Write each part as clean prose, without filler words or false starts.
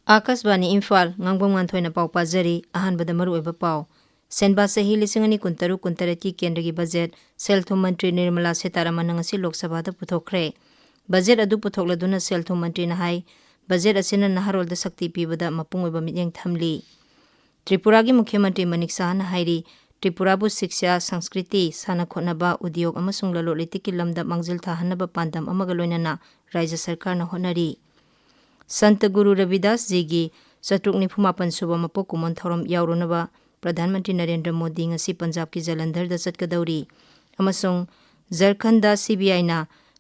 Akashvani Imphal Ngangbam Nganthoi पाव पाजरी अहानबद मरुओइबा पाव सेनबा सही 2023 की केंद्र की बजट सेल-थुम मंत्री निर्मला सीतारमण ngasi लोक सभा दा पुथोखरे बजट अदु पुथोखलदुना सेल-थुम मंत्री ना हाई बजट असिना नहरोल दा शक्ति पीबदा मपुंगोइबा मियेंग थमली त्रिपुरा की मुख्यमंत्री मनिक शाह ना हाइरी त्रिपुरा बु शिक्षा संस्कृति साना खोनबा उद्योग अमसुंग ललोलिति की लमदा मंगजिल थाहनबा पांदम अमगा लोइनना राज्य सरकार ना होनरी संत गुरु रविदास जी की 794 सुबह मपो कुमन थौरम यावरुनबा प्रधानमंत्री नरेंद्र मोदी ngasi पंजाब की जलंधर दा चटकदौरी अमसुंग झारखंड दा सीबीआई ना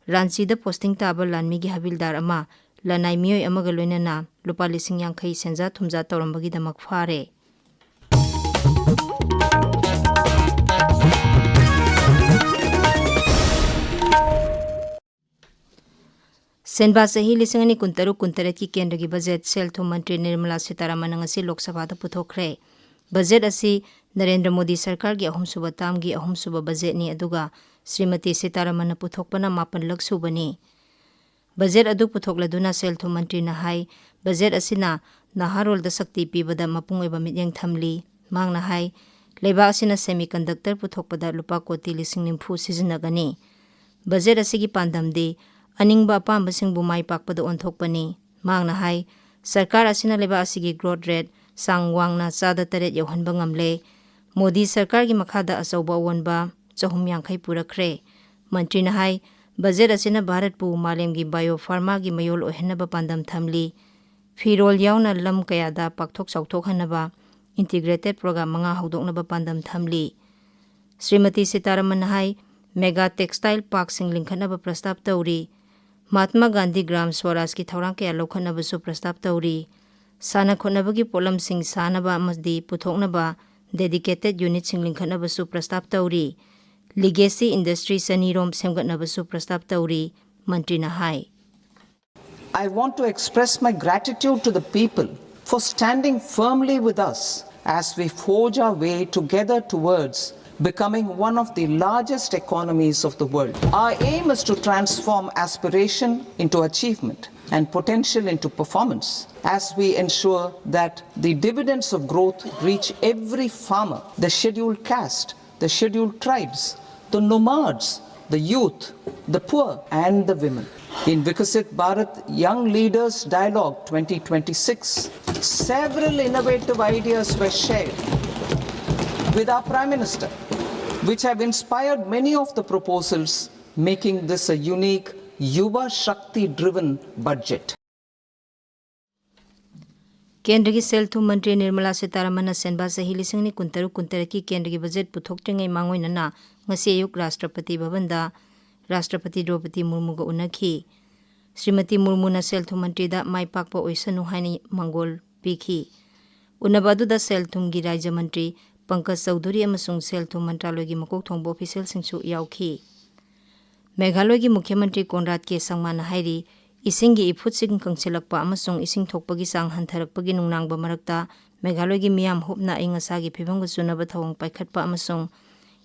रांची दा पोस्टिंग ताबा लानमी की हविलदार अमा लनाई मियोय अमगा लोइनना लुपा लिसिंग यांखै सेंजा थुमजा तौरमबगी दमक फारे सेनबा सही 2023 की केंद्र की बजट सेल-थुम मंत्री निर्मला सीतारमण ngasi लोक सभा दा पुथोखरे बजट असी नरेंद्र मोदी सरकार की अहुमसुबा ताम की अहुमसुबा बजट नि अदुगा श्रीमती सीतारमण पुथोकपना 9 लाख सुबनी बजट अदु पुथोकलदुना सेल-थुम मंत्री ना हाई बजट असिना नहारोल दा शक्ति पीबदा मपुंगोइबा मियेंग थमली मांगना हाई लेबा असिना सेमीकंडक्टर पुथोकपदा लुपा कोटी लिसिंग निम्फु सिजनगनी बजट असिगी पांदमदी अनिंगबा अपांबसिंगबु माई पाकपदा ओंथोकपनी मांगना हाई सरकार असिना लेबा असिगी ग्रोथ रेट सांगवांगना चादा तरेट यौहनबा ngamle मोदी सरकार की मखादा अचौबा वनबा 450 पुरखरे मंत्री ना हाई बजट असिना भारत पु मालेम की बायो फार्मा की मयोल ओहनबा पांदम थमली फिरोल यावना लम कयादा पाकथोक चौथोक हनबा इंटीग्रेटेड प्रोग्राम मंगा हौदोकनबा पांदम थमली श्रीमती सीतारमण हाई मेगा टेक्सटाइल पार्क सिंग लिंखनबा प्रस्ताव तौरी महात्मा गांधी ग्राम स्वराज की थौरां कया लौखनबसु प्रस्ताव तौरी साना खोनबगी पोलम सिंग सानबा अमदी पुथोकनबा डेडिकेटेड यूनिट सिंग लिंखनबसु प्रस्ताव तौरी लिगेसी इंडस्ट्री सनीरोम सेमगतनबसु प्रस्ताव तौरी मंत्री ना high I want to express my gratitude to the people for standing firmly with us as we forge our way together towards becoming one of the largest economies of the world. Our aim is to transform aspiration into achievement and potential into performance as we ensure that the dividends of growth reach every farmer, the scheduled caste, the scheduled tribes, the nomads, the youth, the poor and the women. In Vikasit Bharat Young Leaders Dialogue 2026, several innovative ideas were shared with our Prime Minister, which have inspired many of the proposals, making this a unique Yuva Shakti-driven budget. केंद्र की सेल-थुम मंत्री निर्मला सीतारमण सेनबा सही 2023 की केंद्र की budget पुथोकत्रिङै मांगोइनना ngasi ayuk Rashtrapati Bhavan दा राष्ट्रपति द्रौपदी मुर्मू गा उनखी श्रीमती मुर्मू ना सेल-थुम मंत्री दा माई पाकपा ओइसनु हाइनि मंगोल पीखी उनबादु दा सेल-थुम की राज्य मंत्री पंकज चौधरी अमसुंग सेल-थुम मंत्रालय की मकोक थोंबो ऑफिशियल सिंगसु याउखी मेघालय की मुख्यमंत्री कोनराड के संगमान हाइरी इसिंगी इफुतसिंग कंसिलकपा अमसुंग इसिंग थोकपगी सांग हंथरकपगी नुंगनांगबा मरकता मेघालय की मियाम होपना इंगसागी फिबंग सुनबा थवंग पाइखटपा अमसुंग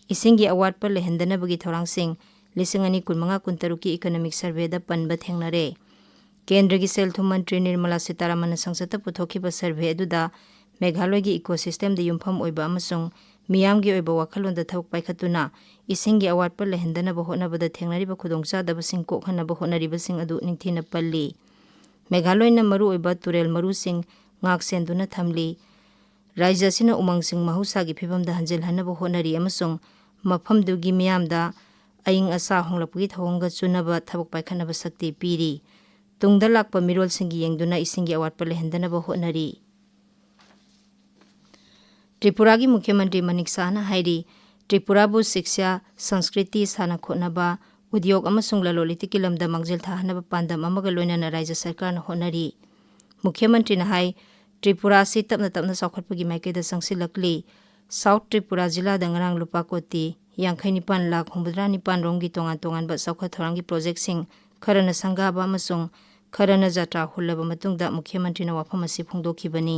इसिंगी अवार्ड पर लेहंदनबगी थौरांगसिंग 2025 की इकोनॉमिक सर्वे दा पनबा थेंगनरे केंद्र की सेल-थुम मंत्री निर्मला सीतारमण संसद पुथोखिबा सर्वे अदुदा मेघालय की इकोसिस्टम दा युमफम ओइबा अमसुंग मियामगी ओइबा वाखलोन दा थवक पाइखतुना इसिंगी अवार्ड पर लेहंदनबा होनबदा थेंगनरिबा खुदोंचादबसिंग कोखनबा होनरिबसिंग अदु निंगथिना पल्ली मेघालय ना मरु ओइबा तुरेल मरुसिंग ngak senduna thamli राज्य सिना उमंगसिंग महौसागी फिबमदा हंजिलहनबा होनरी अमसुंग मफमदुगी मियामदा अइंग असा होंगलपगी थवंगा चुनबा थबक पाइखनबा शक्ति पीरी तुंगदा लाकपा मिरोलसिंगी येंगदुना इसिंगी अवार्ड पर लेहंदनबा होनरी त्रिपुरा की मुख्यमंत्री मनिक शाह हाइरी त्रिपुरा बु शिक्षा संस्कृति साना खोनबा उद्योग अमसुंग ललोलिति की लमदा मंगजिल थाहनबा पांदम अमगा लोइनना राज्य सरकार होनरी मुख्यमंत्री ना हाई त्रिपुरा से तपना तपना चौखटपगी माइकेदा संगसिलकली साउथ त्रिपुरा जिला दंगरांग लुपा कोटी 59,59,9 रोंगी तोंगान तोंगानबा चौखट थौरांगी प्रोजेक्टसिंग खरना संगाबा अमसुंग खरना जात्रा हुल्लबा मतुंगदा मुख्यमंत्री ना वाफम असि फोंदोखिबनी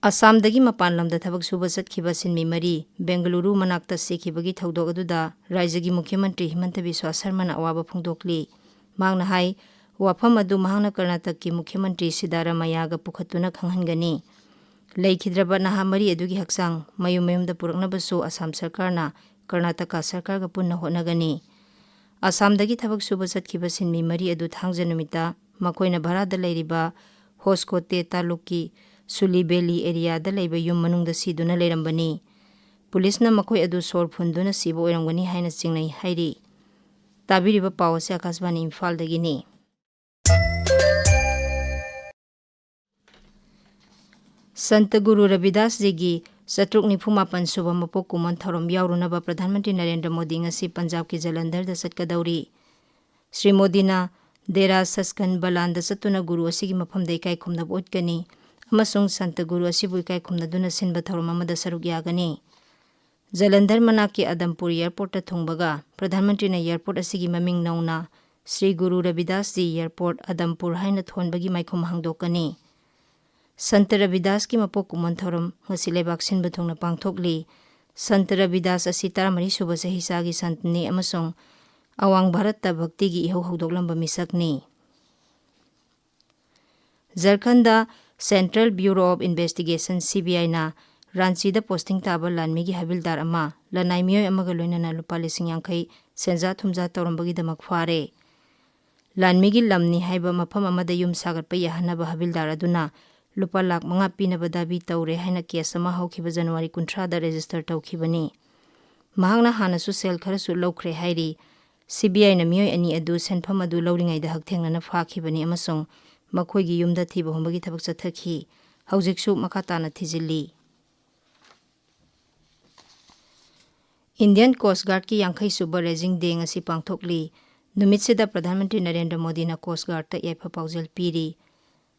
असमदगी मपान लमदा थबक सुबा चटखिबा सिनमी मरी बेंगलुरु मनाक्ता सिखिबगी थौदोक अदुदा राज्य की मुख्यमंत्री हिमंत बिस्वा शर्मा ना अवाबा फोंदोकली मांगना high Wafam adu mahangna Karnataka Mukhya Mantri Siddaramayyaga pukhatuna khanghangani. Laikhidraba naha mari adugi haksang mayum-mayumda puraknabasu Assam Sarkarna Karnataka Sarkarga punna hotnagani. Assamdagi thabak suba chatkiba sinmi mari adu thangja numita makoina bharada leiriba Hoskote taluki Sulibeli area da leiba yum manungda siduna leirambani. Pulisna makoi adu sor phunduna sibo oirangani haina chingnai hairi. Tabiriba pawase Akashvani Imphal dagini. Sant Guru Ravidas Ji Satruk Nifumapan Suba Mapok Kuman Thorom Yaurunaba Pradhan Mantri Narendra Modi ngasi Punjab ki Jalandhar da satkadauri. Sri Modi na Dera Saskan Balan da satuna Guru asigi mafamda ikai khumna utkani amasung Sant Guru asibu ikai khumna duna sinba thorom amada saruk yagani. Jalandhar manaki Adampur Airport ta thungbaga Pradhan Mantri na airport asigi maming nauna Sri Guru Ravidas Ji Airport Adampur haina thonbagi maikhum hangdokani. Sant Ravidas ki mapok kuman thorom ngasi lebak sinba thongna pangthokli. Sant Ravidas asi taramari suba sahisa gi santni amasung Awang Bharata Bhakti gi ihau haudoklamba misakni. Jharkhanda Central Bureau of Investigation CBI na Ranchi da posting taba lanmi gi habildar ama lanai miyoi amaga loinana lupa lising yangkai senja thumja tawrambagi damak fare. Lanmi gi lamni haiba mafam amada yum sagatpa yahanaba habildar aduna lupa lakh manga pinaba dabi tawre haina case ama haukiba January 30 da register tawkhibani. Mahangna hanasu sel kharasu lawkhre hairi. CBI na miyoi ani adu senpham adu lawringai da hakthengna fakhibani amasung makhoi gi yumda thiba humbagi thabak chathakhi haujiksu makatana thijili. Indian Coast Guard ki yankhai suba raising day ngasi pangthokli. Numitsida Pradhan Mantri Narendra Modi na Coast Guard ta yaifa paujal piri.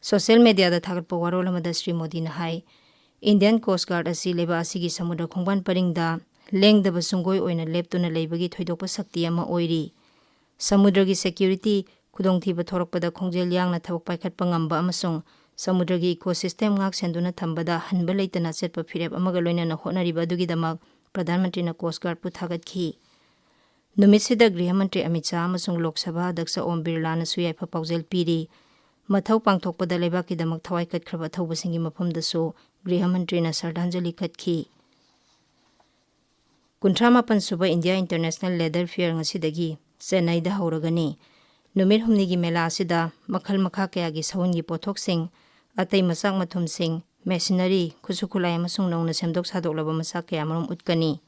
Social media da thagatpa warol amada Sri Modi na hai Indian Coast Guard asi leba asigi samudra khongban paringda lengdaba sungoi oina leptuna leibagi thoidokpa sakti ama oiri. Samudragi security khudongthiba thorokpada khongjel yangna thabak paikhatpa ngamba amasung samudragi ecosystem ngak senduna thambada hanba leitana chetpa phirep amaga loinana hotnariba adugi damak Pradhan Mantri na Coast Guard pu thagatki. Numitsida Griha Mantri Amit Shah amasung Lok Sabha Adhyaksa Om Birla na suyaifa paujel piri. Mathau pangthokpada leibaki damak thawai katkraba thaubasingi mafamdasu Griha Mantri na Sardhanjali katki. 38 suba India International Leather Fair ngasidagi Chennai da hauragani. Numit humnigi mela asida makhal makha kayagi sawungi pothoksing atai masak mathumsing machinery khusukhulai amasung nongna semdok sadoklaba masak kaya marom utkani.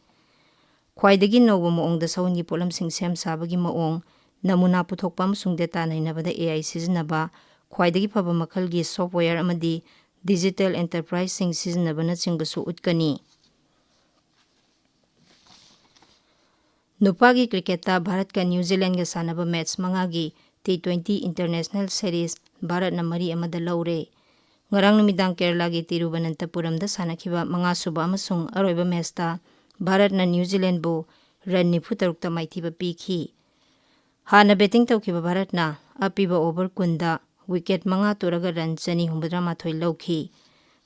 Khwaidagi nobo moongda sawungi polamsing sem sabagi moong namuna puthokpa amasung data nainabada AI sizinaba khwaidagi phaba makhalgi software amadi digital enterprise sing sizinabana chingbasu utkani. Nupagi cricketa Bharat ka New Zealand ga sanaba match mangagi T20 International Series Bharat na mari amada laure. Ngarang numidang Kerala gi Tiruvananthapuram da sanakhiba manga suba amasung aroiba match ta Bharat na New Zealand bu run nifu tarukta maithiba pikhi. Hana betting tawkhiba Bharat na apiba over kunda wicket manga turaga run chani humbadra mathoi lawkhi.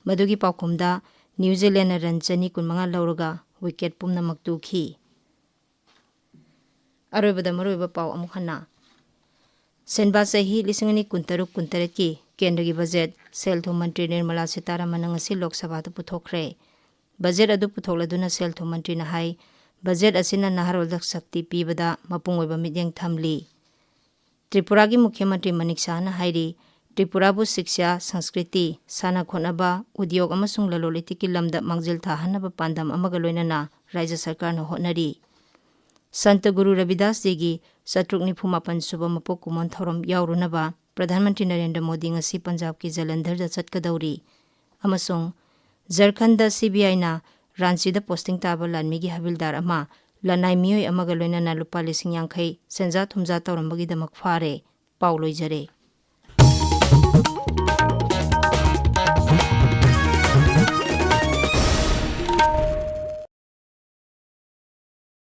Madugi paukhumda New Zealand na run chani kun manga lawraga wicket pumna maktukhi. Aroibada maroiba pau amukhana. Senba sahi lisingani kuntaruk kuntaretki Kendragi budget Selthum Mantri Nirmala Sitharaman ngasi Lok Sabha ta puthokre. Budget adu puthokladuna Selthum Mantri na hai budget asina naharoldak sakti pibada mapungoiba midyang thamli. Tripura gi Mukhya Mantri Manik Shah na hairi Tripura bu Shiksha Sanskriti sana khonaba udyog amasung lalolitiki lamda mangjil thahanaba pandam amaga loinana Rajya Sarkar na hotnari. Sant Guru Ravidas Ji Satruk Nifumapan suba mapok kuman thorom yaurunaba Pradhan Mantri Narendra Modi ngasi Punjab ki Jalandhar da chatkadauri. Amasung Jharkhanda CBI na Ranchi da posting taba lanmi gi habildar ama lanai miyoi amaga loinana lupa lising yangkhai senja thumja tawrambagi damak fare. Pauloi jare.